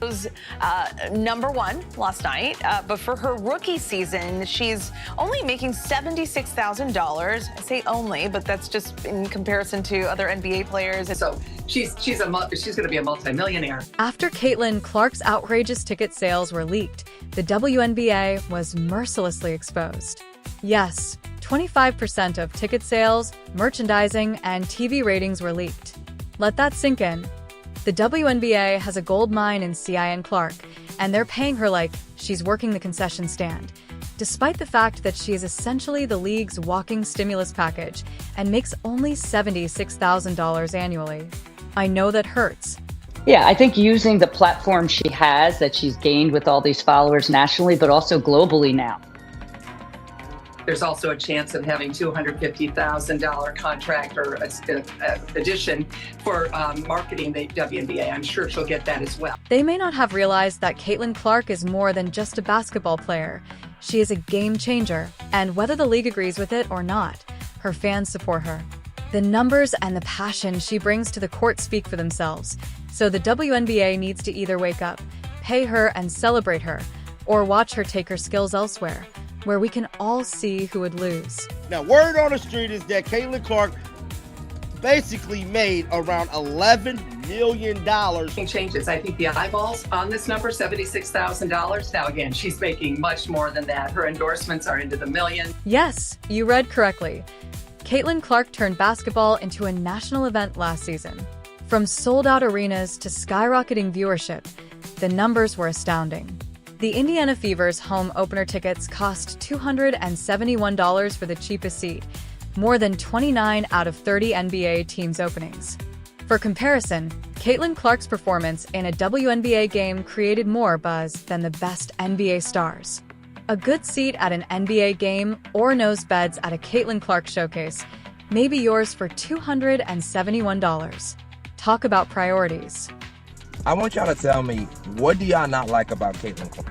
was #1 last night, but for her rookie season, she's only making $76,000. I say only, but that's just in comparison to other NBA players. So she's going to be a multimillionaire. After Caitlin Clark's outrageous ticket sales were leaked, the WNBA was mercilessly exposed. Yes, 25% of ticket sales, merchandising, and TV ratings were leaked. Let that sink in. The WNBA has a gold mine in Caitlin Clark, and they're paying her like she's working the concession stand, despite the fact that she is essentially the league's walking stimulus package and makes only $76,000 annually. I know that hurts. Yeah, I think using the platform she has, that she's gained with all these followers nationally, but also globally now. There's also a chance of having $250,000 contract or addition for marketing the WNBA. I'm sure she'll get that as well. They may not have realized that Caitlin Clark is more than just a basketball player. She is a game changer, and whether the league agrees with it or not, her fans support her. The numbers and the passion she brings to the court speak for themselves, so the WNBA needs to either wake up, pay her and celebrate her, or watch her take her skills elsewhere, where we can all see who would lose. Now, word on the street is that Caitlin Clark basically made around $11 million. Changes. I think the eyeballs on this number, $76,000. Now, again, she's making much more than that. Her endorsements are into the millions. Yes, you read correctly. Caitlin Clark turned basketball into a national event last season. From sold-out arenas to skyrocketing viewership, the numbers were astounding. The Indiana Fever's home opener tickets cost $271 for the cheapest seat, more than 29 out of 30 NBA teams' openings. For comparison, Caitlin Clark's performance in a WNBA game created more buzz than the best NBA stars. A good seat at an NBA game or nose beds at a Caitlin Clark showcase may be yours for $271. Talk about priorities. I want y'all to tell me, what do y'all not like about Caitlin Clark?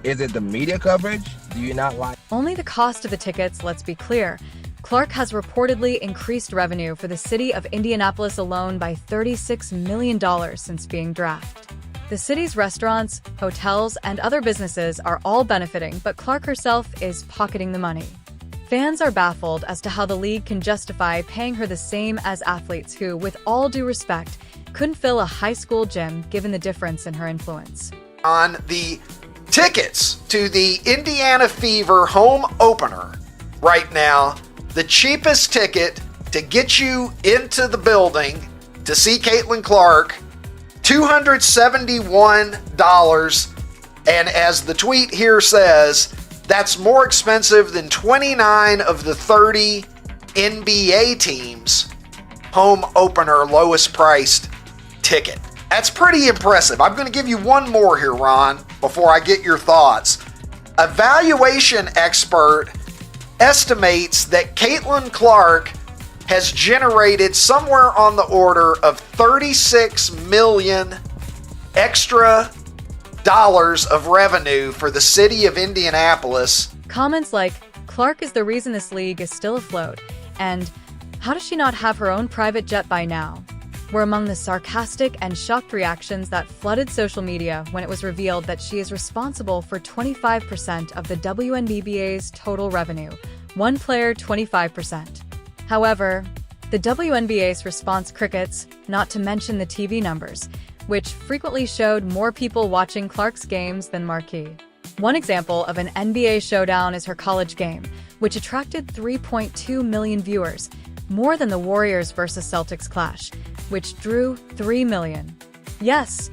Is it the media coverage? Do you not like? Only the cost of the tickets, let's be clear. Clark has reportedly increased revenue for the city of Indianapolis alone by $36 million since being drafted. The city's restaurants, hotels, and other businesses are all benefiting, but Clark herself is pocketing the money. Fans are baffled as to how the league can justify paying her the same as athletes who, with all due respect, couldn't fill a high school gym given the difference in her influence. On the tickets to the Indiana Fever home opener right now, the cheapest ticket to get you into the building to see Caitlin Clark, $271. And as the tweet here says, that's more expensive than 29 of the 30 NBA teams' home opener lowest priced ticket. That's pretty impressive. I'm going to give you one more here, Ron, before I get your thoughts. A valuation expert estimates that Caitlin Clark has generated somewhere on the order of $36 million extra dollars of revenue for the city of Indianapolis. Comments like, Clark is the reason this league is still afloat, and how does she not have her own private jet by now, were among the sarcastic and shocked reactions that flooded social media when it was revealed that she is responsible for 25% of the WNBA's total revenue, one player 25%. However, the WNBA's response crickets, not to mention the TV numbers, which frequently showed more people watching Clark's games than marquee. One example of an NBA showdown is her college game, which attracted 3.2 million viewers, more than the Warriors versus Celtics clash, which drew 3 million. Yes,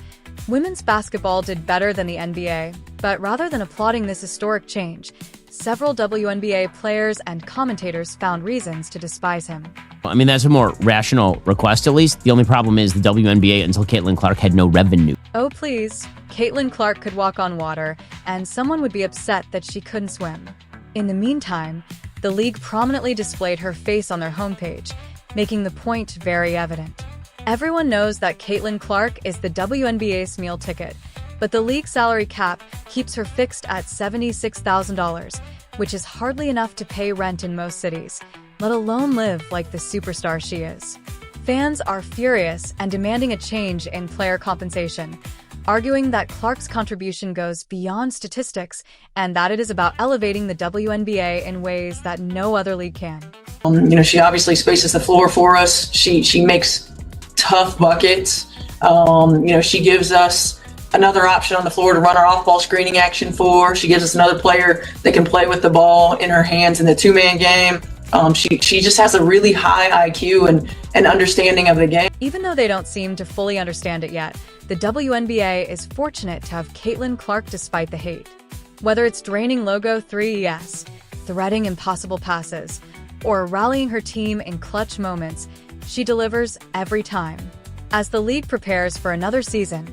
women's basketball did better than the NBA, but rather than applauding this historic change, several WNBA players and commentators found reasons to despise him. I mean, that's a more rational request, at least. The only problem is the WNBA, until Caitlin Clark, had no revenue. Oh, please. Caitlin Clark could walk on water, and someone would be upset that she couldn't swim. In the meantime, the league prominently displayed her face on their homepage, making the point very evident. Everyone knows that Caitlin Clark is the WNBA's meal ticket, but the league salary cap keeps her fixed at $76,000, which is hardly enough to pay rent in most cities, let alone live like the superstar she is. Fans are furious and demanding a change in player compensation, arguing that Clark's contribution goes beyond statistics and that it is about elevating the WNBA in ways that no other league can. She obviously spaces the floor for us. She makes tough buckets. She gives us another option on the floor to run our off-ball screening action for. She gives us another player that can play with the ball in her hands in the two-man game. She just has a really high IQ and understanding of the game. Even though they don't seem to fully understand it yet, the WNBA is fortunate to have Caitlin Clark despite the hate. Whether it's draining logo 3ES, threading impossible passes, or rallying her team in clutch moments, she delivers every time. As the league prepares for another season,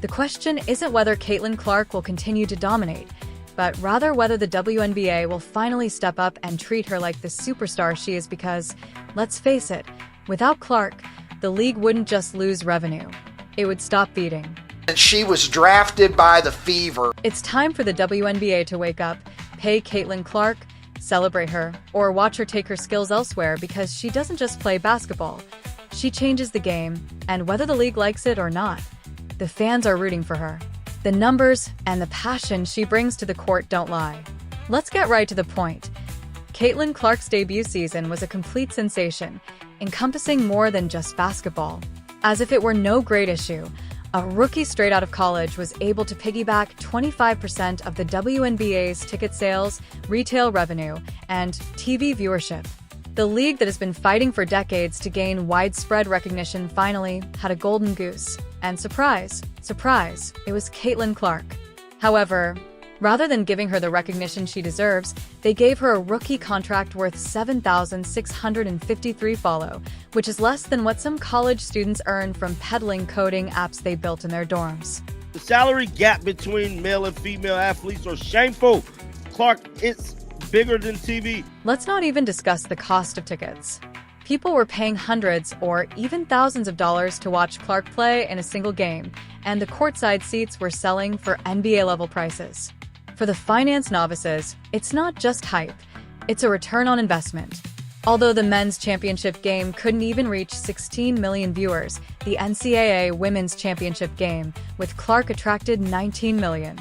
the question isn't whether Caitlin Clark will continue to dominate, but rather whether the WNBA will finally step up and treat her like the superstar she is because, let's face it, without Clark, the league wouldn't just lose revenue. It would stop beating. And she was drafted by the Fever. It's time for the WNBA to wake up, pay Caitlin Clark, celebrate her, or watch her take her skills elsewhere because she doesn't just play basketball. She changes the game, and whether the league likes it or not, the fans are rooting for her. The numbers and the passion she brings to the court don't lie. Let's get right to the point. Caitlin Clark's debut season was a complete sensation, encompassing more than just basketball. As if it were no great issue, a rookie straight out of college was able to piggyback 25% of the WNBA's ticket sales, retail revenue, and TV viewership. The league that has been fighting for decades to gain widespread recognition finally had a golden goose. And surprise, surprise, it was Caitlin Clark. However, rather than giving her the recognition she deserves, they gave her a rookie contract worth $7,653 follow, which is less than what some college students earn from peddling coding apps they built in their dorms. The salary gap between male and female athletes are shameful. Clark, it's bigger than TV. Let's not even discuss the cost of tickets. People were paying hundreds or even thousands of dollars to watch Clark play in a single game, and the courtside seats were selling for NBA-level prices. For the finance novices, it's not just hype, it's a return on investment. Although the men's championship game couldn't even reach 16 million viewers, the NCAA Women's Championship game with Clark attracted 19 million.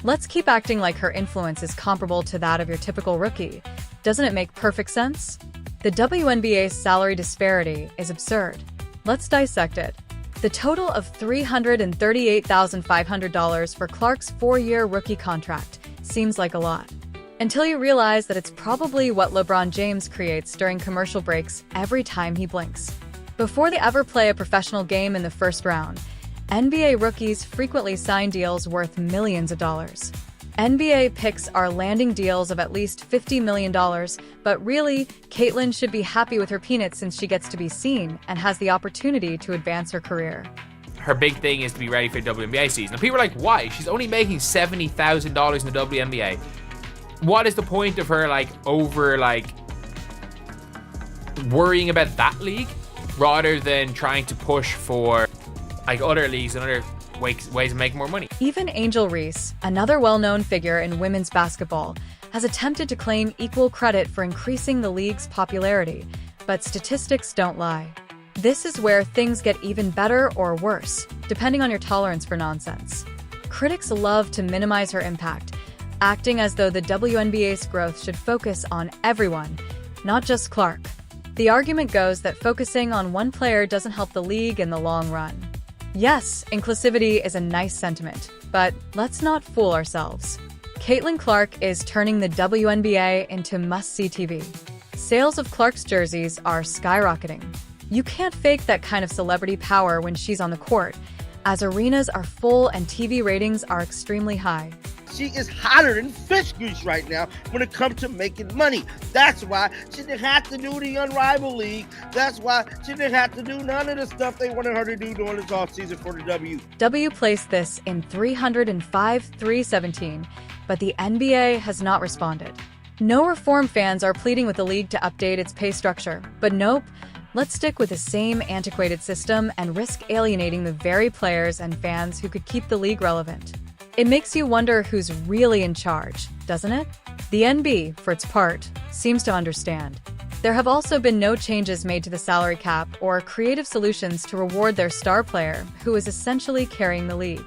Let's keep acting like her influence is comparable to that of your typical rookie. Doesn't it make perfect sense? The WNBA's salary disparity is absurd. Let's dissect it. The total of $338,500 for Clark's 4-year rookie contract seems like a lot. Until you realize that it's probably what LeBron James creates during commercial breaks every time he blinks. Before they ever play a professional game in the first round, NBA rookies frequently sign deals worth millions of dollars. NBA picks are landing deals of at least $50 million, but really, Caitlin should be happy with her peanuts since she gets to be seen and has the opportunity to advance her career. Her big thing is to be ready for the WNBA season. And people are like, why? She's only making $70,000 in the WNBA. What is the point of her worrying about that league rather than trying to push for other leagues and other ways to make more money? Even Angel Reese, another well-known figure in women's basketball, has attempted to claim equal credit for increasing the league's popularity, but statistics don't lie. This is where things get even better or worse, depending on your tolerance for nonsense. Critics love to minimize her impact, acting as though the WNBA's growth should focus on everyone, not just Clark. The argument goes that focusing on one player doesn't help the league in the long run. Yes, inclusivity is a nice sentiment, but let's not fool ourselves. Caitlin Clark is turning the WNBA into must-see TV. Sales of Clark's jerseys are skyrocketing. You can't fake that kind of celebrity power when she's on the court, as arenas are full and TV ratings are extremely high. She is hotter than fish grease right now when it comes to making money. That's why she didn't have to do the Unrivaled League. That's why she didn't have to do none of the stuff they wanted her to do during this offseason for the W. W placed this in 305-317, but the NBA has not responded. No reform fans are pleading with the league to update its pay structure, but nope, let's stick with the same antiquated system and risk alienating the very players and fans who could keep the league relevant. It makes you wonder who's really in charge, doesn't it? The NB, for its part, seems to understand. There have also been no changes made to the salary cap or creative solutions to reward their star player, who is essentially carrying the league.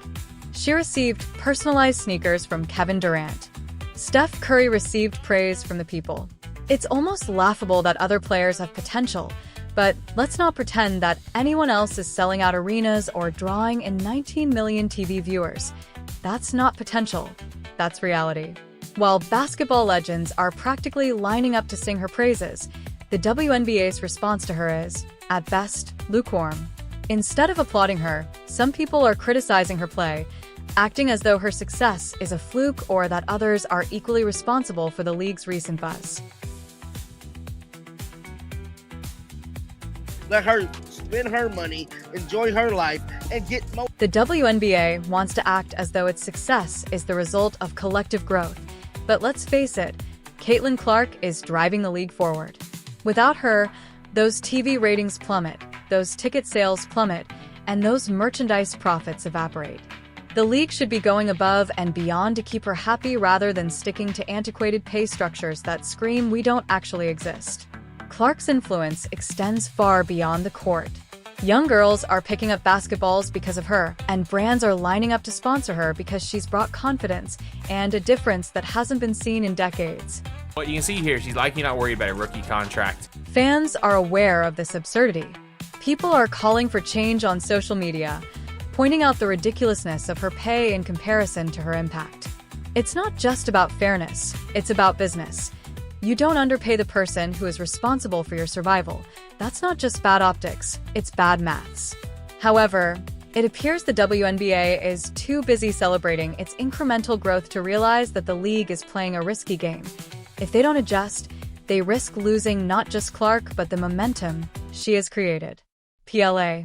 She received personalized sneakers from Kevin Durant. Steph Curry received praise from the people. It's almost laughable that other players have potential, but let's not pretend that anyone else is selling out arenas or drawing in 19 million TV viewers. That's not potential, that's reality. While basketball legends are practically lining up to sing her praises, the WNBA's response to her is, at best, lukewarm. Instead of applauding her, some people are criticizing her play, acting as though her success is a fluke or that others are equally responsible for the league's recent buzz. Let her spend her money, enjoy her life, and get more. The WNBA wants to act as though its success is the result of collective growth. But let's face it, Caitlin Clark is driving the league forward. Without her, those TV ratings plummet, those ticket sales plummet, and those merchandise profits evaporate. The league should be going above and beyond to keep her happy rather than sticking to antiquated pay structures that scream we don't actually exist. Clark's influence extends far beyond the court. Young girls are picking up basketballs because of her, and brands are lining up to sponsor her because she's brought confidence and a difference that hasn't been seen in decades. What you can see here, she's likely not worried about a rookie contract. Fans are aware of this absurdity. People are calling for change on social media, pointing out the ridiculousness of her pay in comparison to her impact. It's not just about fairness, it's about business. You don't underpay the person who is responsible for your survival. That's not just bad optics, it's bad maths. However, it appears the WNBA is too busy celebrating its incremental growth to realize that the league is playing a risky game. If they don't adjust, they risk losing not just Clark, but the momentum she has created. PLA.